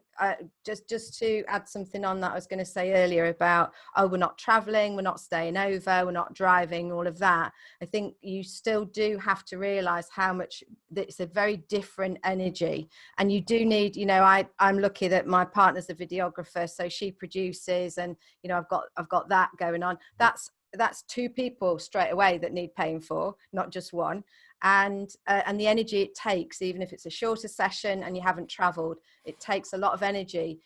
just to add something on that I was going to say earlier about, we're not traveling, we're not staying over, we're not driving, all of that. I think you still do have to realize how much it's a very different energy, and you do need, I'm lucky that my partner's a videographer, so she produces, and I've got that going on. That's two people straight away that need paying for, not just one. And the energy it takes, even if it's a shorter session and you haven't traveled, it takes a lot of energy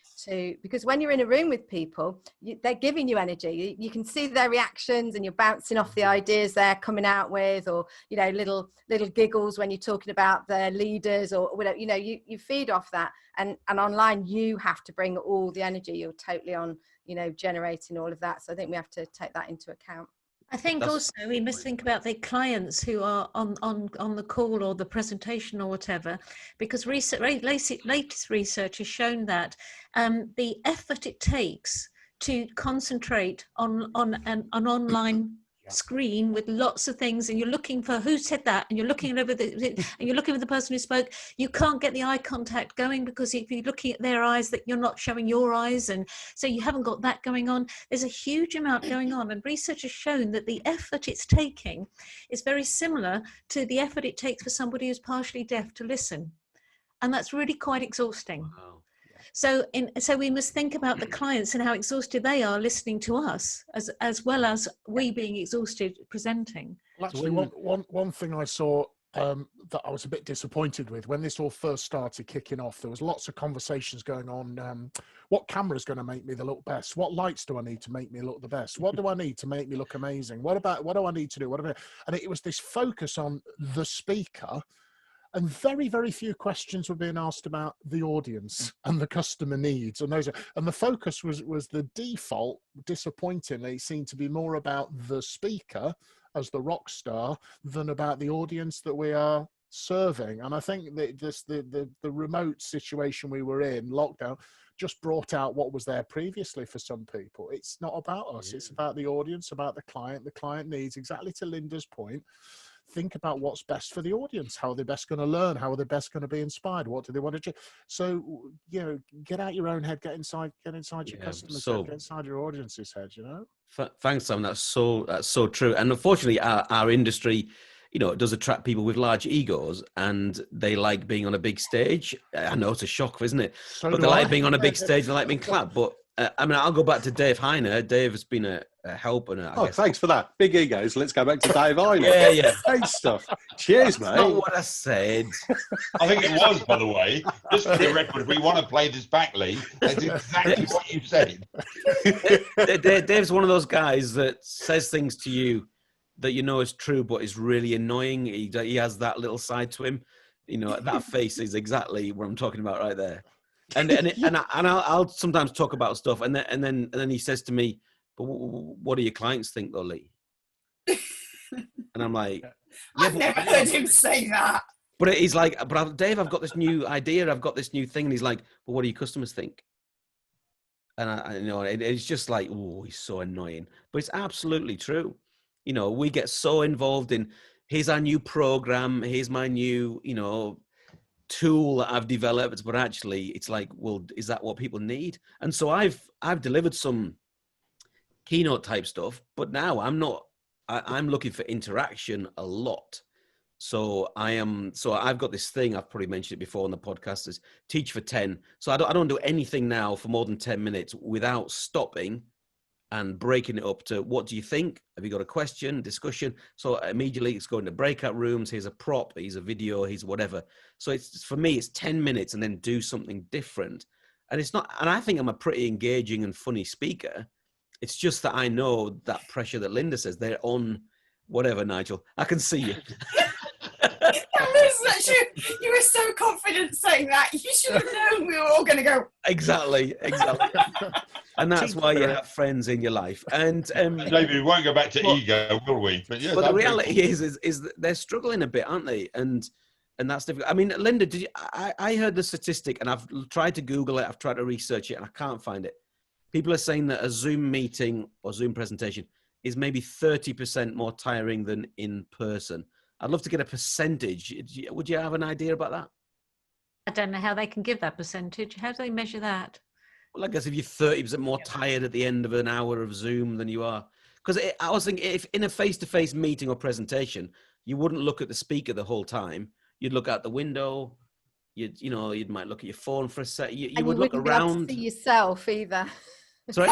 because when you're in a room with people, they're giving you energy. You can see their reactions, and you're bouncing off the ideas they're coming out with, or little giggles when you're talking about their leaders, or whatever. You feed off that, and online you have to bring all the energy. You're totally on, generating all of that. So I think we have to take that into account. I think also we must think about the clients who are on the call or the presentation or whatever, because latest research has shown that the effort it takes to concentrate on an online screen with lots of things, and you're looking for who said that, and you're looking over and you're looking at the person who spoke. You can't get the eye contact going, because if you're looking at their eyes, that you're not showing your eyes, and so you haven't got that going on. There's a huge amount going on, and research has shown that the effort it's taking is very similar to the effort it takes for somebody who's partially deaf to listen, and that's really quite exhausting. Wow. So we must think about the clients and how exhausted they are listening to us, as well as we being exhausted presenting. Well, actually, one thing I saw that I was a bit disappointed with when this all first started kicking off, there was lots of conversations going on. What camera is going to make me look best? What lights do I need to make me look the best? What do I need to make me look amazing? What do I need to do? And it was this focus on the speaker. And very, very few questions were being asked about the audience and the customer needs, and the focus was the default. Disappointingly, seemed to be more about the speaker as the rock star than about the audience that we are serving. And I think that the remote situation we were in, lockdown, just brought out what was there previously for some people. It's not about us; it's about the audience, about the client. The client needs, exactly to Lynda's point. Think about what's best for the audience. How are they best going to learn? How are they best going to be inspired? What do they want to do? So, get out your own head, get inside your customers' head, get inside your audience's head, Thanks, Sam. That's so true. And unfortunately, our industry, it does attract people with large egos, and they like being on a big stage. I know it's a shock, isn't it? But they like being on a big stage, they like being clapped. But I'll go back to Dave Hyner. Dave has been a help, and I guess. Thanks for that. Big egos. Let's go back to Dave Hyner. Yeah. Great stuff. Cheers, mate. That's not what I said. I think it was, by the way. Just for the record, if we want to play this back, Lee, that's exactly what you said. Dave's one of those guys that says things to you that is true, but is really annoying. He has that little side to him. That face is exactly what I'm talking about right there. And I'll sometimes talk about stuff, and then he says to me, "But what do your clients think, though, Lee?" And I'm like, I've never heard him say that. But he's like, "But Dave, I've got this new idea, I've got this new thing," and he's like, "But what do your customers think?" And it's just like, oh, he's so annoying, but it's absolutely true. We get so involved in here's our new program, here's my new, tool that I've developed, but actually it's like, well, is that what people need? And so I've delivered some keynote type stuff, but now I'm looking for interaction a lot. So I've got this thing, I've probably mentioned it before on the podcast, is teach for 10. So I don't do anything now for more than 10 minutes without stopping and breaking it up to, what do you think? Have you got a question, discussion? So immediately it's going to breakout rooms. Here's a prop, here's a video, here's whatever. So for me, it's 10 minutes and then do something different. And I think I'm a pretty engaging and funny speaker. It's just that I know that pressure that Lynda says, they're on whatever, Nigel. I can see you. You were so confident saying that. You should have known we were all going to go. Exactly. And that's why you have friends in your life. And David, we won't go back to ego, will we? But the reality is that they're struggling a bit, aren't they? And that's difficult. I mean, Lynda, I heard the statistic, and I've tried to Google it, I've tried to research it, and I can't find it. People are saying that a Zoom meeting or Zoom presentation is maybe 30% more tiring than in person. I'd love to get a percentage. Would you have an idea about that? I don't know how they can give that percentage. How do they measure that? Well, I guess if you're 30% more tired at the end of an hour of Zoom than you are. Because I was thinking, if in a face-to-face meeting or presentation, you wouldn't look at the speaker the whole time. You'd look out the window. You might look at your phone for a sec. You would look around. Be able to see yourself either. Sorry?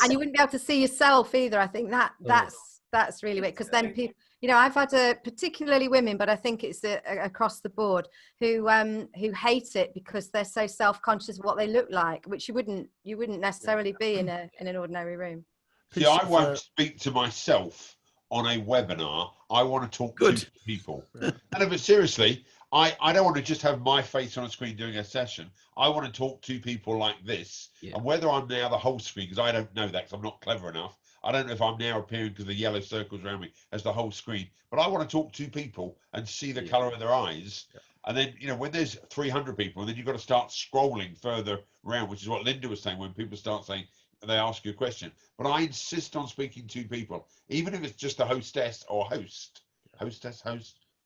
And you wouldn't be able to see yourself either. I think that's really weird, because then people, I've had particularly women, but I think it's across the board, who hate it because they're so self-conscious of what they look like, which you wouldn't necessarily be in an ordinary room. See, I won't speak to myself on a webinar. I want to talk to people. And seriously, I don't want to just have my face on a screen doing a session. I want to talk to people like this. Yeah. And whether I'm now the whole screen, because I don't know that, because I'm not clever enough. I don't know if I'm now appearing because the yellow circles around me as the whole screen. But I want to talk to people and see the colour of their eyes. Yeah. And then, when there's 300 people, and then you've got to start scrolling further around, which is what Lynda was saying, when people start saying, they ask you a question. But I insist on speaking to people, even if it's just the hostess or host,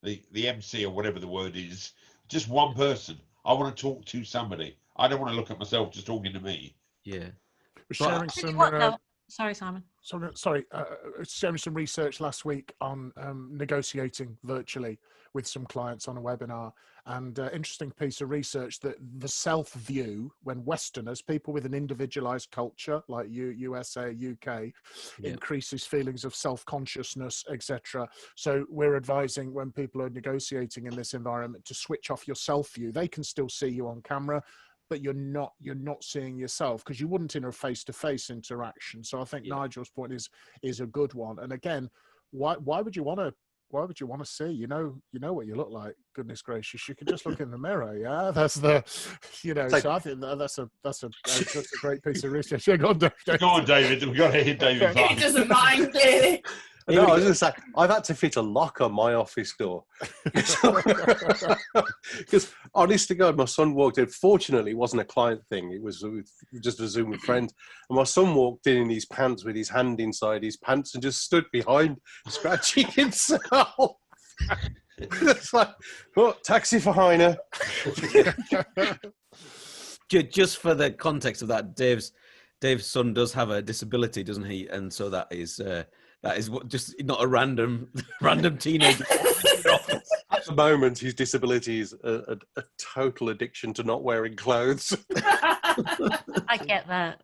the MC or whatever the word is, just one person. I want to talk to somebody. I don't want to look at myself just talking to me. Yeah. We're sharing some... Sorry, Simon. Sharing some research last week on negotiating virtually with some clients on a webinar, and interesting piece of research that the self view, when Westerners, people with an individualized culture like USA, UK, increases feelings of self-consciousness, etc. So we're advising, when people are negotiating in this environment, to switch off your self view. They can still see you on camera, but you're not seeing yourself, because you wouldn't in a face-to-face interaction. So I think Nigel's point is a good one. And again, why would you want to see? You know what you look like. Goodness gracious, you can just look in the mirror. Yeah, that's the, So I think that's a great piece of research. Yeah, go on, David. We've got to hit David. He doesn't mind, clearly. No, I was going to say, I've had to fit a lock on my office door. Because, honest to God, my son walked in. Fortunately, it wasn't a client thing. It was just a Zoom with friends. And my son walked in his pants with his hand inside his pants and just stood behind, scratching himself. It's like, taxi for Hyner. Just for the context of that, Dave's son does have a disability, doesn't he? And so that is just not a random teenager. At the moment, his disability is a total addiction to not wearing clothes. I get that.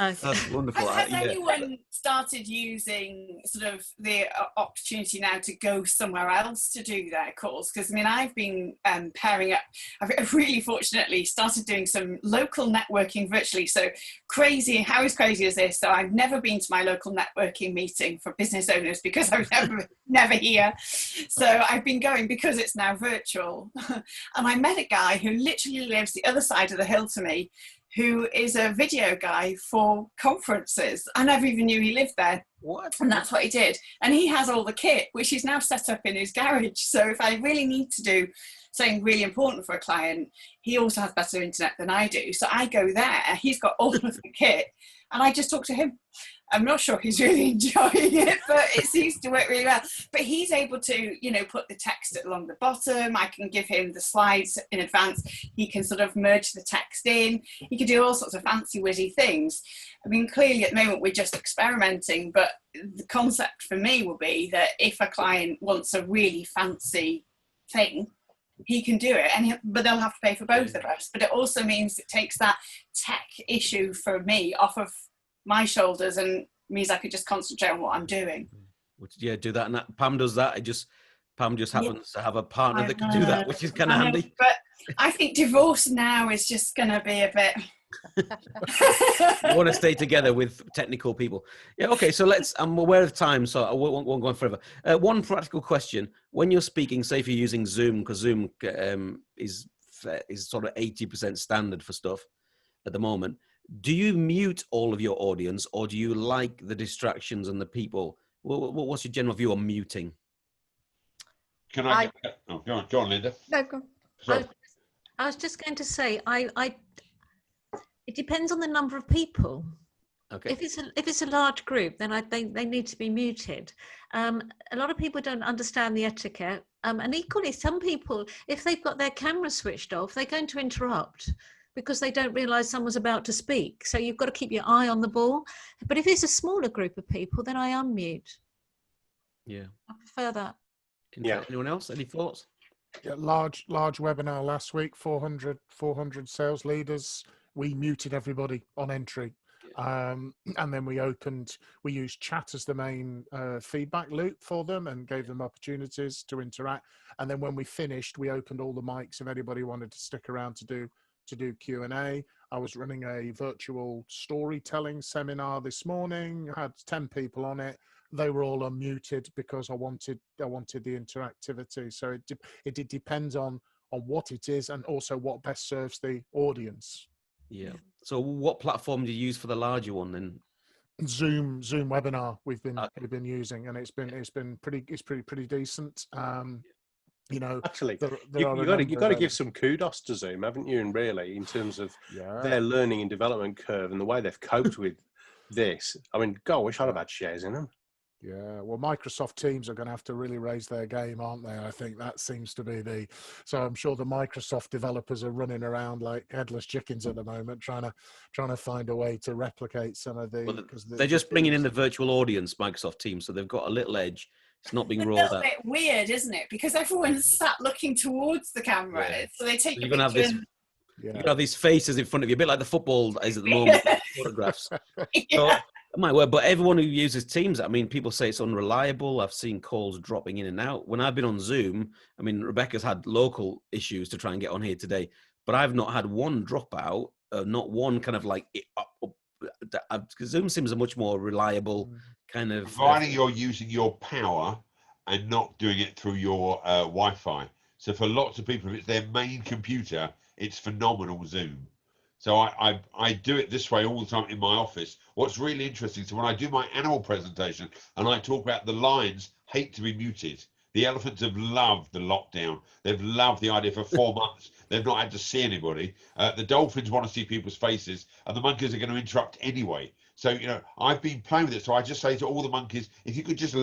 Okay. That's wonderful. Has anyone started using sort of the opportunity now to go somewhere else to do their calls? Because I've been pairing up. I've really fortunately started doing some local networking virtually. So crazy! How crazy is this? So I've never been to my local networking meeting for business owners because I was never here. So I've been going because it's now virtual. And I met a guy who literally lives the other side of the hill to me, who is a video guy for conferences. I never even knew he lived there. What? And that's what he did. And he has all the kit, which he's now set up in his garage. So if I really need to do something really important for a client, he also has better internet than I do. So I go there, he's got all of the kit, and I just talk to him. I'm not sure he's really enjoying it, but it seems to work really well. But he's able to, you know, put the text along the bottom. I can give him the slides in advance. He can sort of merge the text in. He can do all sorts of fancy, wizzy things. I mean, clearly at the moment we're just experimenting, but the concept for me will be that if a client wants a really fancy thing, he can do it, but they'll have to pay for both of us. But it also means it takes that tech issue for me off of my shoulders and means I could just concentrate on what I'm doing. Yeah, do that. And that, Pam does that. Pam just happens to have a partner that can do that, which is kind of handy. But I think divorce now is just going to be a bit... You want to stay together with technical people. Yeah, okay, so I'm aware of time, so I won't go on forever. One practical question. When you're speaking, say if you're using Zoom, because Zoom is sort of 80% standard for stuff at the moment, do you mute all of your audience, or do you like the distractions and the people? What's your general view on muting? Can I get, oh, go on, Lynda. No, go on. Sorry. I was just going to say, it depends on the number of people. Okay. If it's a large group, then I think they need to be muted. A lot of people don't understand the etiquette, and equally, some people, if they've got their camera switched off, they're going to interrupt because they don't realise someone's about to speak. So you've got to keep your eye on the ball. But if it's a smaller group of people, then I unmute. Yeah, I prefer that. Yeah. Anyone else? Any thoughts? Yeah, large webinar last week, 400 sales leaders. We muted everybody on entry. And then we used chat as the main feedback loop for them and gave them opportunities to interact. And then when we finished, we opened all the mics if anybody wanted to stick around to do Q&A. I was running a virtual storytelling seminar this morning. I had 10 people on it. They were all unmuted because I wanted the interactivity. So it depends on what it is and also what best serves the audience. Yeah. So what platform do you use for the larger one then? Zoom webinar we've been using, and it's been pretty decent. You know, actually, you got to give some kudos to Zoom, haven't you? And really, in terms of their learning and development curve and the way they've coped with this. I mean, God, I wish I'd have had shares in them. Yeah, well, Microsoft Teams are going to have to really raise their game, aren't they? I think that seems to be so I'm sure the Microsoft developers are running around like headless chickens at the moment, trying to find a way to replicate some of the. Well, they're just bringing in the virtual audience, Microsoft Teams, so they've got a little edge. It's not being rolled out. It's a little bit weird, isn't it? Because everyone's sat looking towards the camera, so they take. So you're going to have this. You're going to have these faces in front of you, a bit like the football is at the moment. Photographs. So, it might work, but everyone who uses Teams, I mean, people say it's unreliable. I've seen calls dropping in and out. When I've been on Zoom, I mean, Rebecca's had local issues to try and get on here today, but I've not had one dropout, not one kind of like, Zoom seems a much more reliable kind of... Providing you're using your power and not doing it through your Wi-Fi. So for lots of people, if it's their main computer, it's phenomenal Zoom. So I do it this way all the time in my office. What's really interesting, so when I do my animal presentation and I talk about the lions hate to be muted. The elephants have loved the lockdown. They've loved the idea for 4 months. They've not had to see anybody. The dolphins want to see people's faces, and the monkeys are going to interrupt anyway. So, you know, I've been playing with it. So I just say to all the monkeys, if you could just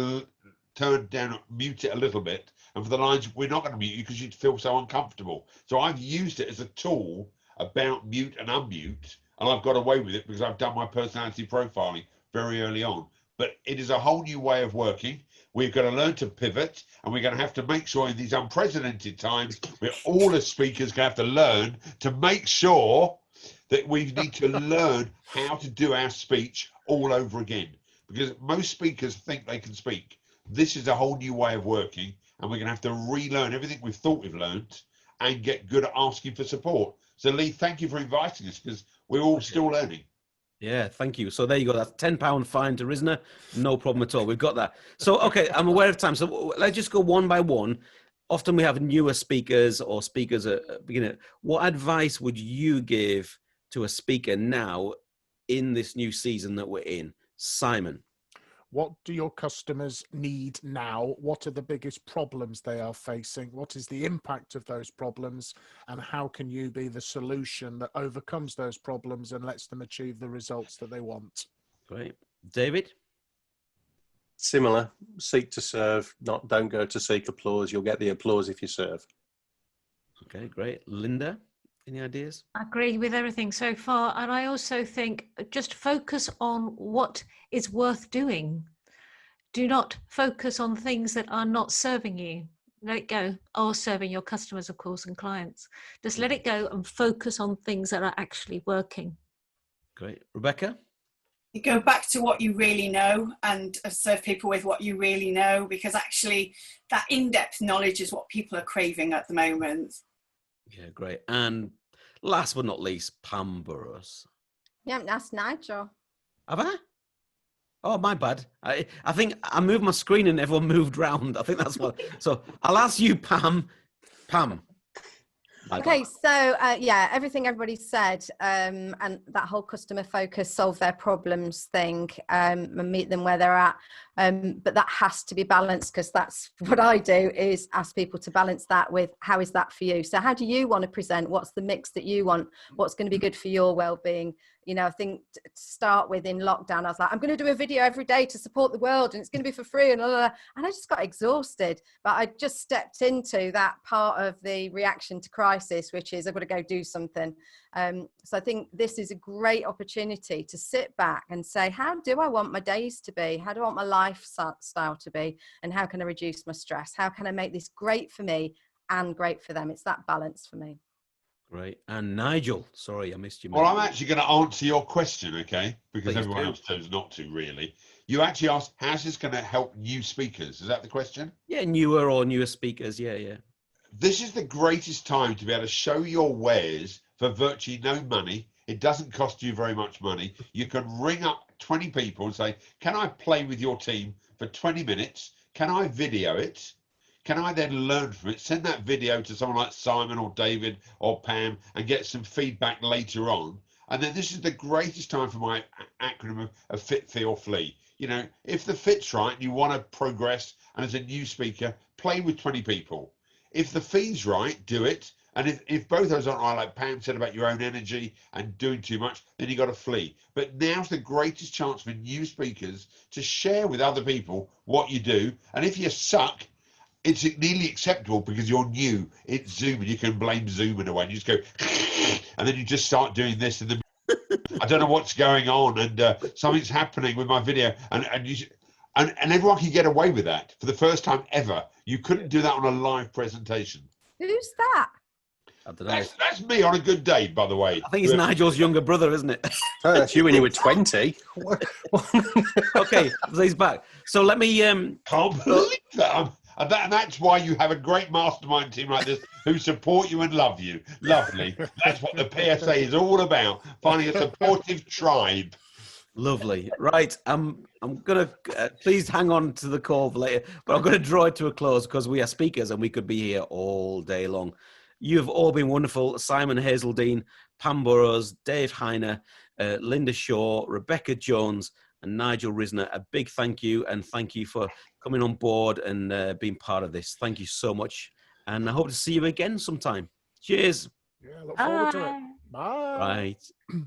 turn down, mute it a little bit. And for the lions, we're not going to mute you because you'd feel so uncomfortable. So I've used it as a tool about mute and unmute, and I've got away with it because I've done my personality profiling very early on. But it is a whole new way of working. We've got to learn to pivot, and we're going to have to make sure in these unprecedented times, we're all as speakers going to have to learn to make sure that we need to learn how to do our speech all over again, because most speakers think they can speak. This is a whole new way of working, and we're going to have to relearn everything we've thought we've learned and get good at asking for support. So Lee, thank you for inviting us, because we're all still learning. Yeah, thank you. So there you go. That's £10 fine to Risner. No problem at all. We've got that. So, okay, I'm aware of time. So let's just go one by one. Often we have newer speakers or speakers at beginning. What advice would you give to a speaker now in this new season that we're in? Simon. What do your customers need now? What are the biggest problems they are facing? What is the impact of those problems? And how can you be the solution that overcomes those problems and lets them achieve the results that they want? Great. David? Similar, seek to serve, don't go to seek applause. You'll get the applause if you serve. Okay, great. Lynda, any ideas? I agree with everything so far. And I also think just focus on what is worth doing. Do not focus on things that are not serving you. Let it go. Or serving your customers, of course, and clients. Just let it go and focus on things that are actually working. Great. Rebecca? You go back to what you really know and serve people with what you really know, because actually that in-depth knowledge is what people are craving at the moment. Yeah, great. And last but not least, Pam Burrows. You haven't asked Nigel. Have I? Oh, my bad. I think I moved my screen and everyone moved round. I think that's what. So I'll ask you, Pam. Pam. Okay, so yeah, everything everybody said, and that whole customer focus, solve their problems thing, and meet them where they're at. But that has to be balanced, because that's what I do, is ask people to balance that with how is that for you. So how do you want to present? What's the mix that you want? What's going to be good for your well-being? You know, I think to start with in lockdown, I was like, I'm going to do a video every day to support the world, and it's going to be for free, and blah, blah, blah. And I just got exhausted. But I just stepped into that part of the reaction to crisis, which is I've got to go do something. So I think this is a great opportunity to sit back and say, how do I want my days to be? How do I want my lifestyle to be? And how can I reduce my stress? How can I make this great for me and great for them? It's that balance for me. Great. And Nigel, sorry, I missed you. Well, I'm actually going to answer your question, okay? Because Please everyone do. else chose not to, really. You actually asked, how's this going to help new speakers? Is that the question? Yeah, newer speakers. Yeah. This is the greatest time to be able to show your wares for virtually no money. It doesn't cost you very much money. You can ring up 20 people and say, can I play with your team for 20 minutes? Can I video it? Can I then learn from it, send that video to someone like Simon or David or Pam and get some feedback later on? And then this is the greatest time for my acronym of fit, feel, flee. You know, if the fit's right and you want to progress, and as a new speaker, play with 20 people. If the fee's right, do it. And if both those aren't right, like Pam said about your own energy and doing too much, then you got to flee. But now's the greatest chance for new speakers to share with other people what you do. And if you suck, it's nearly acceptable because you're new. It's Zoom and you can blame Zoom in a way. And you just go, and then you just start doing this. And I don't know what's going on. And something's happening with my video. And everyone can get away with that for the first time ever. You couldn't do that on a live presentation. Who's that? I don't know. That's me on a good day, by the way. I think it's Nigel's younger brother, isn't it? Oh, that's you when you were 20. Okay, so he's back. So let me... Can't believe that. And that's why you have a great mastermind team like this who support you and love you. Lovely. That's what the PSA is all about, finding a supportive tribe. Lovely. Right. I'm going to, please hang on to the call for later, but I'm going to draw it to a close because we are speakers and we could be here all day long. You've all been wonderful. Simon Hazeldine, Pam Burrows, Dave Hyner, Lynda Shaw, Rebecca Jones, and Nigel Risner. A big thank you, and thank you for coming on board and being part of this. Thank you so much. And I hope to see you again sometime. Cheers. Yeah, look forward to it. Bye. Right.